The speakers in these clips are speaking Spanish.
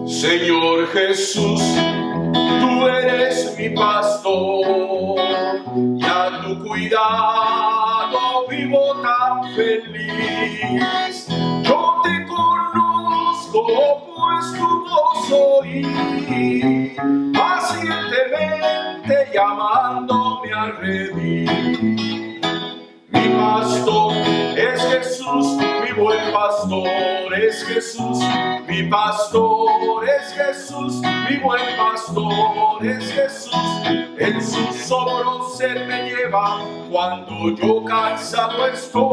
Señor Jesús, tú eres mi pastor, y a tu cuidado vivo tan feliz. Yo te conozco, pues tu voz oí, pacientemente llamándome a redil. Mi pastor es Jesús, mi buen pastor es Jesús, mi pastor es Jesús, mi buen pastor es Jesús. En sus hombros Él me lleva cuando yo cansado estoy.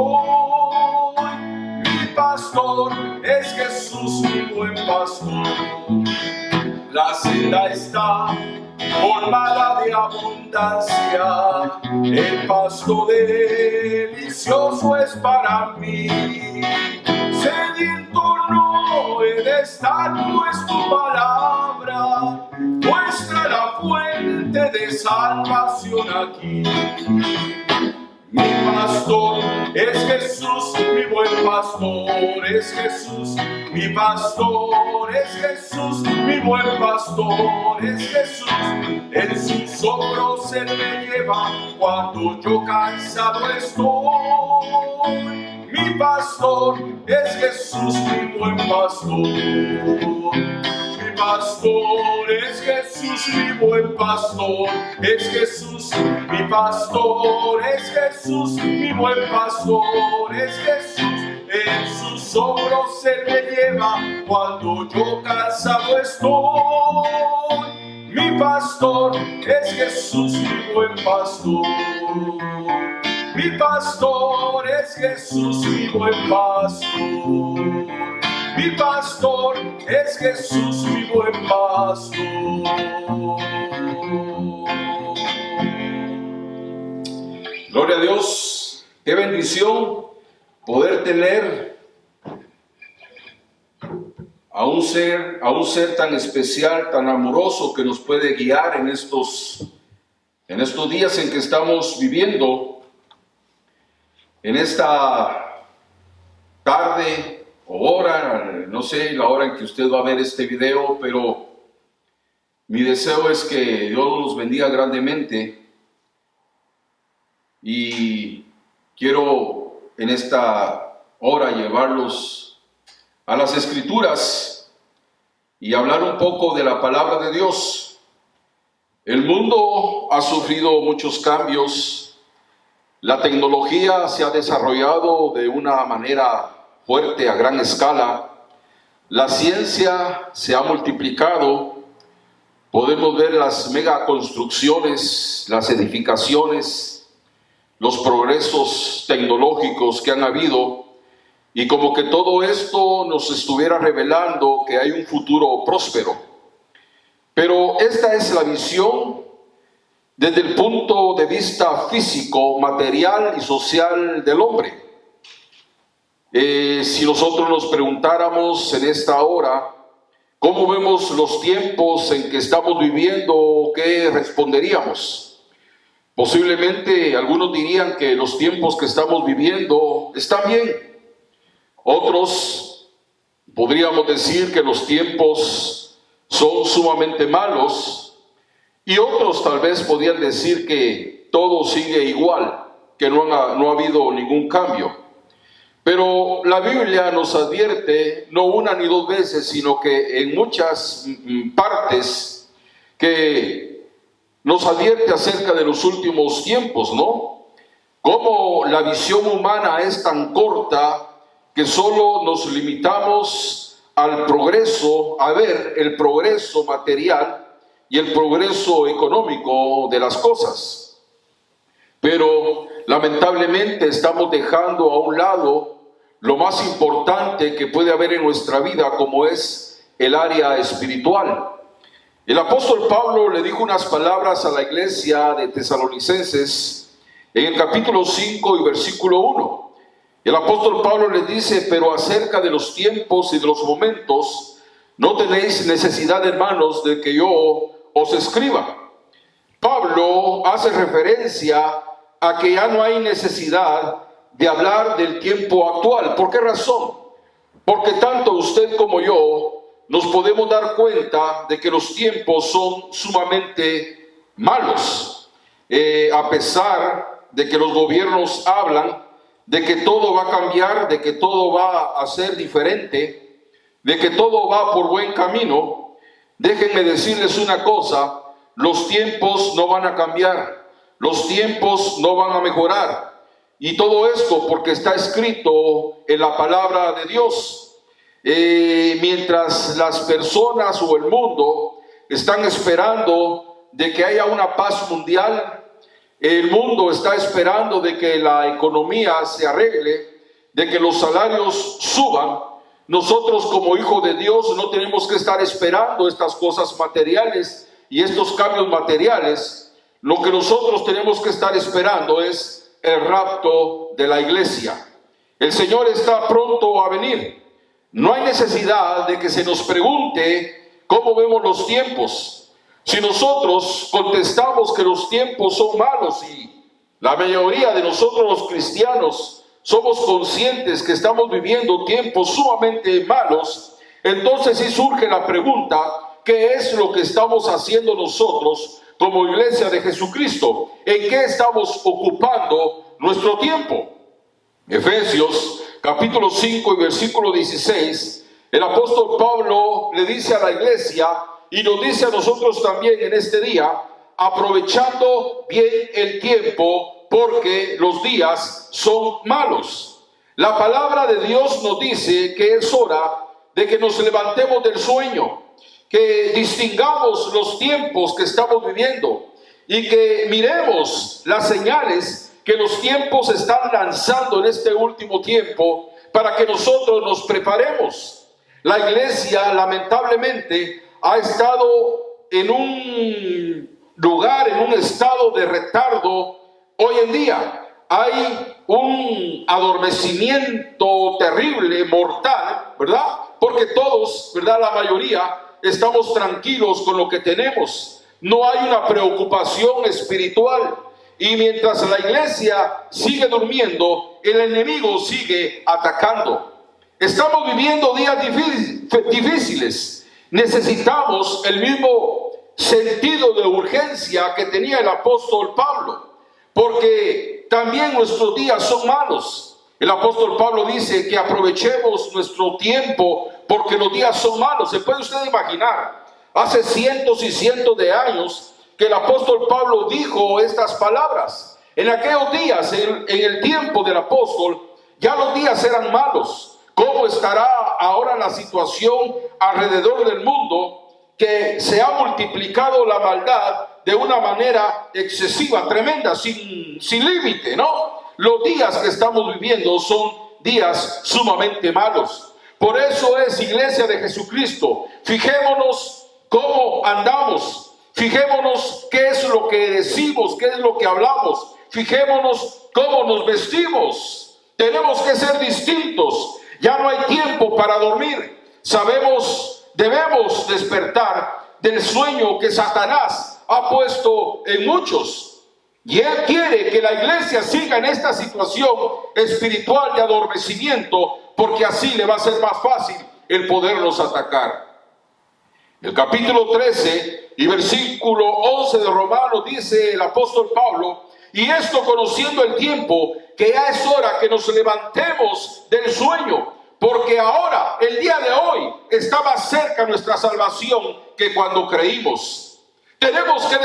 Mi pastor es Jesús, mi buen pastor. La senda está formada de abundancia, el pasto delicioso es para mí. Sediento no he de estar, pues tu palabra muestra la fuente de salvación aquí. Mi pastor es Jesús, mi buen pastor es Jesús, mi pastor es Jesús, mi buen pastor es Jesús. En sus hombros Él me lleva cuando yo cansado estoy. Mi pastor es Jesús, mi buen pastor. Mi pastor es Jesús, mi buen pastor es Jesús, mi pastor es Jesús, mi buen pastor es Jesús. En sus hombros Él me lleva cuando yo cansado estoy. Mi pastor es Jesús, mi buen pastor. Mi pastor es Jesús, mi buen pastor. Mi pastor es Jesús, mi buen pastor. Gloria a Dios, qué bendición poder tener a un ser tan especial, tan amoroso, que nos puede guiar en estos días en que estamos viviendo, en esta tarde o hora, no sé la hora en que usted va a ver este video, pero mi deseo es que Dios los bendiga grandemente y quiero en esta hora llevarlos a las Escrituras y hablar un poco de la palabra de Dios. El mundo ha sufrido muchos cambios, la tecnología se ha desarrollado de una manera fuerte a gran escala, la ciencia se ha multiplicado, podemos ver las megaconstrucciones, las edificaciones, los progresos tecnológicos que han habido, y como que todo esto nos estuviera revelando que hay un futuro próspero. Pero esta es la visión desde el punto de vista físico, material y social del hombre. Si nosotros nos preguntáramos en esta hora cómo vemos los tiempos en que estamos viviendo, ¿qué responderíamos? Posiblemente algunos dirían que los tiempos que estamos viviendo están bien. Otros podríamos decir que los tiempos son sumamente malos, y otros tal vez podrían decir que todo sigue igual, que no ha habido ningún cambio. Pero la Biblia nos advierte, no una ni dos veces, sino que en muchas partes, que nos advierte acerca de los últimos tiempos, ¿no? Cómo la visión humana es tan corta que solo nos limitamos al progreso, a ver el progreso material y el progreso económico de las cosas. Pero lamentablemente estamos dejando a un lado lo más importante que puede haber en nuestra vida, como es el área espiritual. El apóstol Pablo le dijo unas palabras a la iglesia de Tesalonicenses en el capítulo 5 y versículo 1. El apóstol Pablo les dice: pero acerca de los tiempos y de los momentos, no tenéis necesidad, hermanos, de que yo os escriba. Pablo hace referencia a que ya no hay necesidad de hablar del tiempo actual. ¿Por qué razón? Porque tanto usted como yo nos podemos dar cuenta de que los tiempos son sumamente malos. A pesar de que los gobiernos hablan de que todo va a cambiar, de que todo va a ser diferente, de que todo va por buen camino, déjenme decirles una cosa: los tiempos no van a cambiar, los tiempos no van a mejorar. Y todo esto porque está escrito en la palabra de Dios. Mientras las personas o el mundo están esperando de que haya una paz mundial, el mundo está esperando de que la economía se arregle, de que los salarios suban. Nosotros como hijos de Dios no tenemos que estar esperando estas cosas materiales y estos cambios materiales. Lo que nosotros tenemos que estar esperando es el rapto de la iglesia. El Señor está pronto a venir. No hay necesidad de que se nos pregunte cómo vemos los tiempos. Si nosotros contestamos que los tiempos son malos, y la mayoría de nosotros los cristianos somos conscientes que estamos viviendo tiempos sumamente malos, entonces sí surge la pregunta: ¿qué es lo que estamos haciendo nosotros como iglesia de Jesucristo? ¿En qué estamos ocupando nuestro tiempo? Efesios capítulo 5 y versículo 16, el apóstol Pablo le dice a la iglesia y nos dice a nosotros también en este día: aprovechando bien el tiempo, porque los días son malos. La palabra de Dios nos dice que es hora de que nos levantemos del sueño, que distingamos los tiempos que estamos viviendo y que miremos las señales que los tiempos están lanzando en este último tiempo para que nosotros nos preparemos. La iglesia lamentablemente ha estado en un lugar, en un estado de retardo hoy en día. Hay un adormecimiento terrible, mortal, ¿verdad? Porque todos, ¿verdad? La mayoría estamos tranquilos con lo que tenemos. No hay una preocupación espiritual. Y mientras la iglesia sigue durmiendo, el enemigo sigue atacando. Estamos viviendo días difíciles. Necesitamos el mismo sentido de urgencia que tenía el apóstol Pablo, porque también nuestros días son malos. El apóstol Pablo dice que aprovechemos nuestro tiempo porque los días son malos. ¿Se puede usted imaginar? Hace cientos y cientos de años que el apóstol Pablo dijo estas palabras. En aquellos días, en el tiempo del apóstol, ya los días eran malos. ¿Cómo estará ahora la situación alrededor del mundo? Que se ha multiplicado la maldad de una manera excesiva, tremenda, sin límite, ¿no? Los días que estamos viviendo son días sumamente malos. Por eso es, iglesia de Jesucristo, fijémonos cómo andamos. Fijémonos qué es lo que decimos, qué es lo que hablamos. Fijémonos cómo nos vestimos. Tenemos que ser distintos. Ya no hay tiempo para dormir. Debemos despertar del sueño que Satanás ha puesto en muchos. Y él quiere que la iglesia siga en esta situación espiritual de adormecimiento, porque así le va a ser más fácil el podernos atacar. El capítulo 13 y versículo 11 de Romanos dice el apóstol Pablo: y esto conociendo el tiempo, que ya es hora que nos levantemos del sueño, porque ahora, el día de hoy, está más cerca nuestra salvación que cuando creímos. Tenemos que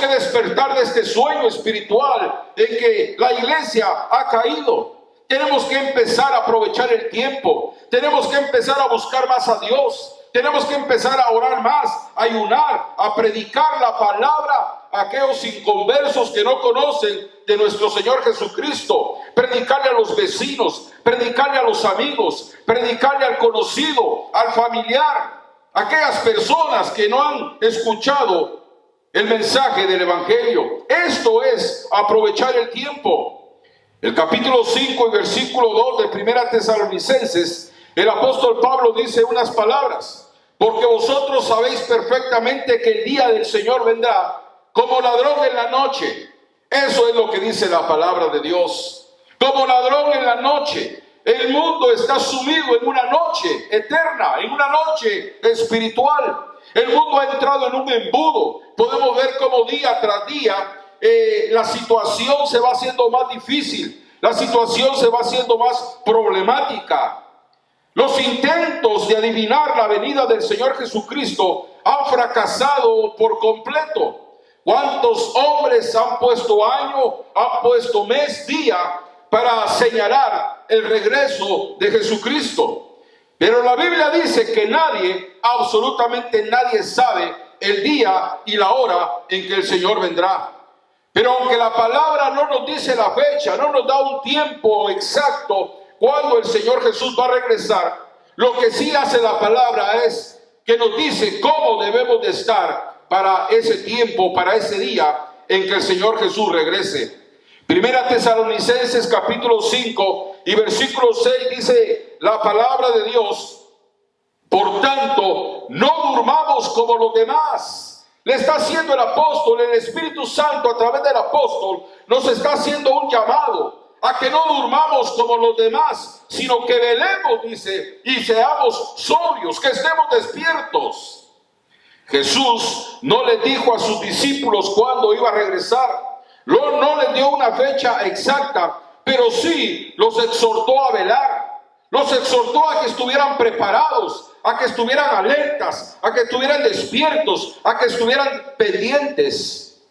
despertar de este sueño espiritual en que la iglesia ha caído. Tenemos que empezar a aprovechar el tiempo, tenemos que empezar a buscar más a Dios. Tenemos que empezar a orar más, a ayunar, a predicar la palabra a aquellos inconversos que no conocen de nuestro Señor Jesucristo. Predicarle a los vecinos, predicarle a los amigos, predicarle al conocido, al familiar, a aquellas personas que no han escuchado el mensaje del Evangelio. Esto es aprovechar el tiempo. El capítulo 5 y versículo 2 de Primera Tesalonicenses, el apóstol Pablo dice unas palabras: porque vosotros sabéis perfectamente que el día del Señor vendrá como ladrón en la noche. Eso es lo que dice la palabra de Dios. Como ladrón en la noche. el mundo está sumido en una noche eterna, en una noche espiritual. El mundo ha entrado en un embudo. Podemos ver cómo día tras día la situación se va haciendo más difícil, la situación se va haciendo más problemática. Los intentos de adivinar la venida del Señor Jesucristo han fracasado por completo. ¿Cuántos hombres han puesto año, han puesto mes, día para señalar el regreso de Jesucristo? Pero la Biblia dice que nadie, absolutamente nadie sabe el día y la hora en que el Señor vendrá. Pero aunque la palabra no nos dice la fecha, no nos da un tiempo exacto cuando el Señor Jesús va a regresar, lo que sí hace la palabra es que nos dice cómo debemos de estar para ese tiempo, para ese día en que el Señor Jesús regrese. Primera Tesalonicenses capítulo 5 y versículo 6 dice la palabra de Dios: por tanto, no durmamos como los demás. Le está haciendo el apóstol, el Espíritu Santo a través del apóstol nos está haciendo un llamado a que no durmamos como los demás, sino que velemos, dice, y seamos sobrios, que estemos despiertos. Jesús no les dijo a sus discípulos cuándo iba a regresar, no les dio una fecha exacta, pero sí los exhortó a velar, los exhortó a que estuvieran preparados, a que estuvieran alertas, a que estuvieran despiertos, a que estuvieran pendientes.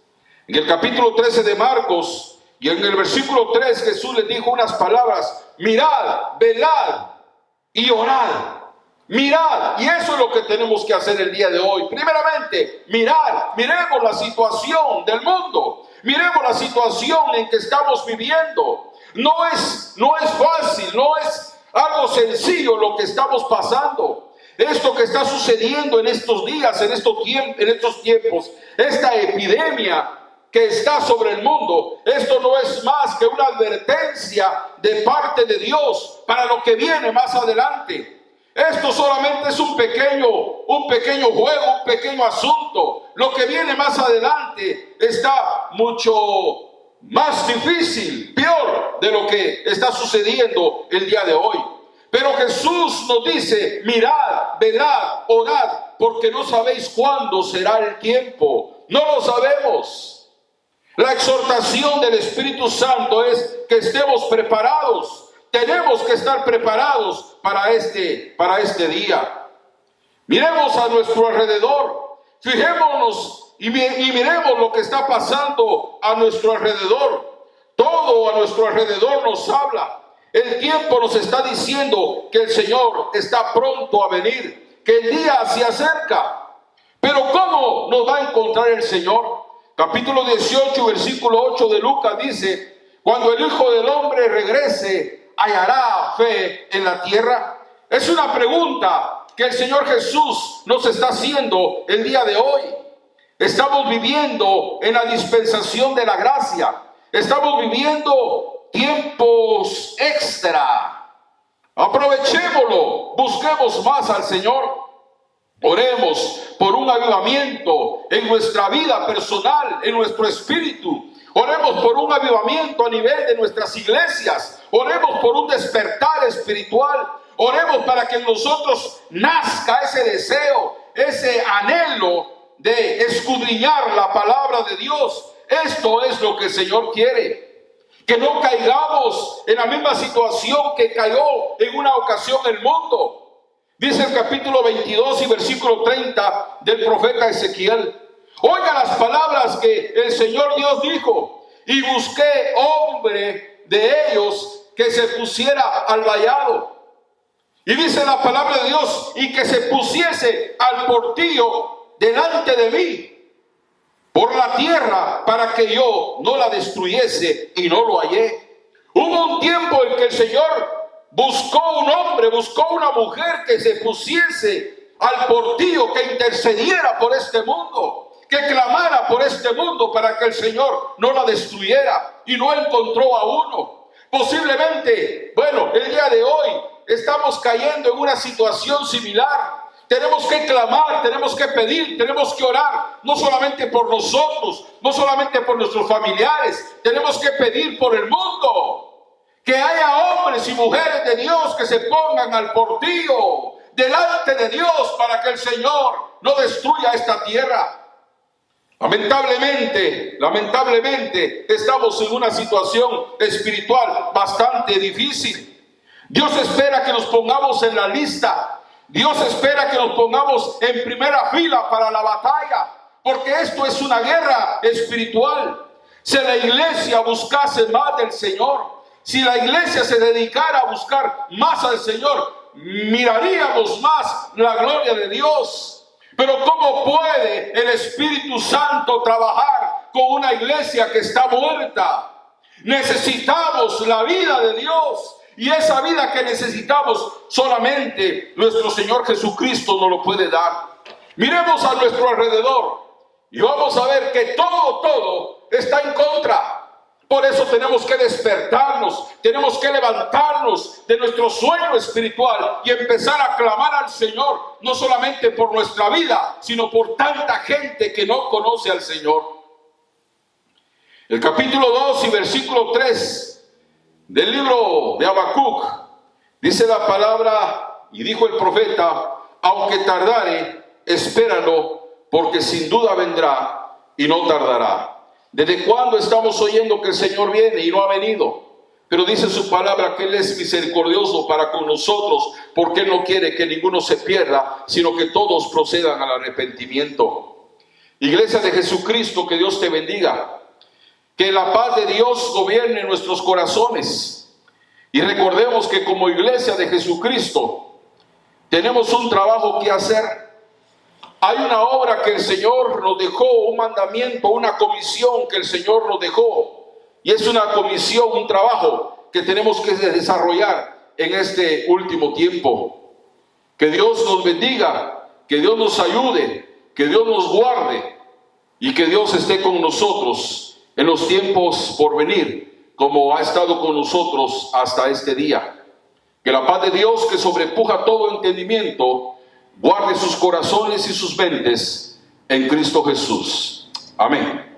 En el capítulo 13 de Marcos y en el versículo 3 Jesús les dijo unas palabras: mirad, velad y orad. Mirad, y eso es lo que tenemos que hacer el día de hoy. Primeramente, miremos la situación del mundo, miremos la situación en que estamos viviendo. No es fácil, no es algo sencillo lo que estamos pasando. Esto que está sucediendo en estos días, en estos tiempos, esta epidemia que está sobre el mundo, esto no es más que una advertencia de parte de Dios para lo que viene más adelante. Esto solamente es un pequeño juego, un pequeño asunto. Lo que viene más adelante está mucho más difícil, peor de lo que está sucediendo el día de hoy. Pero Jesús nos dice: mirad, velad, orad, porque no sabéis cuándo será el tiempo. No lo sabemos. La exhortación del Espíritu Santo es que estemos preparados. Tenemos que estar preparados para este día. Miremos a nuestro alrededor. Fijémonos y miremos lo que está pasando a nuestro alrededor. Todo a nuestro alrededor nos habla. El tiempo nos está diciendo que el Señor está pronto a venir, que el día se acerca. Pero ¿cómo nos va a encontrar el Señor? Capítulo 18, versículo 8 de Lucas dice: cuando el Hijo del Hombre regrese, ¿hallará fe en la tierra? Es una pregunta que el Señor Jesús nos está haciendo el día de hoy. Estamos viviendo en la dispensación de la gracia. Estamos viviendo tiempos extra. Aprovechémoslo, busquemos más al Señor. Oremos por un avivamiento en nuestra vida personal, en nuestro espíritu. Oremos por un avivamiento a nivel de nuestras iglesias. Oremos por un despertar espiritual. Oremos para que en nosotros nazca ese deseo, ese anhelo de escudriñar la palabra de Dios. Esto es lo que el Señor quiere. Que no caigamos en la misma situación que cayó en una ocasión el mundo. Dice el capítulo 22 y versículo 30 del profeta Ezequiel: oiga las palabras que el Señor Dios dijo, y busqué hombre de ellos que se pusiera al vallado. Y dice la palabra de Dios: y que se pusiese al portillo delante de mí por la tierra, para que yo no la destruyese, y no lo hallé. Hubo un tiempo en que el Señor buscó un hombre, buscó una mujer que se pusiese al portillo, que intercediera por este mundo, que clamara por este mundo para que el Señor no la destruyera, y no encontró a uno. Posiblemente, el día de hoy estamos cayendo en una situación similar. Tenemos que clamar, tenemos que pedir, tenemos que orar, no solamente por nosotros, no solamente por nuestros familiares, tenemos que pedir por el mundo. Que haya hombres y mujeres de Dios que se pongan al portillo delante de Dios para que el Señor no destruya esta tierra. Lamentablemente, estamos en una situación espiritual bastante difícil. Dios espera que nos pongamos en la lista. Dios espera que nos pongamos en primera fila para la batalla, porque esto es una guerra espiritual. Si la iglesia buscase más del Señor, si la iglesia se dedicara a buscar más al Señor, miraríamos más la gloria de Dios. Pero ¿cómo puede el Espíritu Santo trabajar con una iglesia que está muerta? Necesitamos la vida de Dios, y esa vida que necesitamos solamente nuestro Señor Jesucristo nos lo puede dar. Miremos a nuestro alrededor y vamos a ver que todo está en contra. Por eso tenemos que despertarnos, tenemos que levantarnos de nuestro sueño espiritual y empezar a clamar al Señor, no solamente por nuestra vida, sino por tanta gente que no conoce al Señor. El capítulo 2 y versículo 3 del libro de Habacuc, dice la palabra, y dijo el profeta: aunque tardare, espéralo, porque sin duda vendrá y no tardará. ¿Desde cuándo estamos oyendo que el Señor viene y no ha venido? Pero dice su palabra que Él es misericordioso para con nosotros, porque Él no quiere que ninguno se pierda, sino que todos procedan al arrepentimiento. Iglesia de Jesucristo, que Dios te bendiga. Que la paz de Dios gobierne nuestros corazones. Y recordemos que como iglesia de Jesucristo tenemos un trabajo que hacer. Hay una obra que el Señor nos dejó, un mandamiento, una comisión que el Señor nos dejó. Y es una comisión, un trabajo que tenemos que desarrollar en este último tiempo. Que Dios nos bendiga, que Dios nos ayude, que Dios nos guarde y que Dios esté con nosotros en los tiempos por venir, como ha estado con nosotros hasta este día. Que la paz de Dios, que sobrepuja todo entendimiento, guarde sus corazones y sus mentes en Cristo Jesús. Amén.